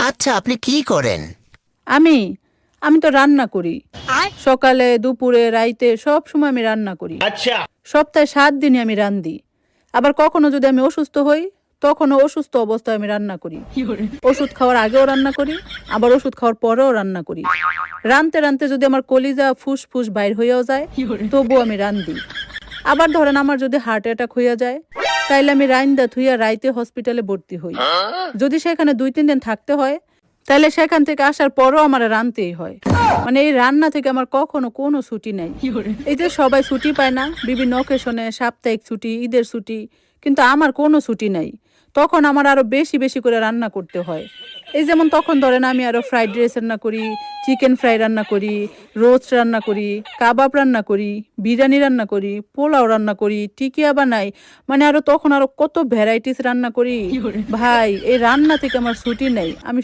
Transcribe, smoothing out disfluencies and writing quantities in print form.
আচ্ছা, আপনি কি করেন? আমি আমি তো রান্না করি। সকালে, দুপুরে, রাইতে সব সময় আমি রান্না করি। সপ্তাহে ৭ দিনই আমি রান্ধি। আবার কখনো যদি আমি অসুস্থ হই, তখনও অসুস্থ অবস্থায় আমি রান্না করি। ওষুধ খাওয়ার আগেও রান্না করি, আবার ওষুধ খাওয়ার পরেও রান্না করি। রানতে রানতে যদি আমার কলিজা ফুসফুস বাইর হইয়াও যায়, তবুও আমি রান্ধি। আবার ধরেন আমার যদি হার্ট অ্যাটাক হইয়া যায়, তাইলে আমি রাইন্দা থুইয়া রাইতে হসপিটালে ভর্তি হই। যদি সেখানে ২-৩ দিন থাকতে হয়, তাহলে সেখান থেকে আসার পরও আমার রানতেই হয়। মানে এই রান্না থেকে আমার কখনো কোনো ছুটি নাই। এই যে সবাই ছুটি পায় না বিভিন্ন অকেশনে, সাপ্তাহিক ছুটি, ঈদের ছুটি, কিন্তু আমার কোনো ছুটি নাই। তখন আমার আরো বেশি বেশি করে রান্না করতে হয়। এই যেমন তখন ধরেন আমি আরো ফ্রাইড রাইস রান্না করি, চিকেন ফ্রাই রান্না করি, রোস্ট রান্না করি, কাবাব রান্না করি, বিরিয়ানি রান্না করি, পোলাও রান্না করি, টিকিয়া বানাই। মানে আরো তখন আরো কত ভ্যারাইটিস রান্না করি। ভাই এই রান্না থেকে আমার ছুটি নেই। আমি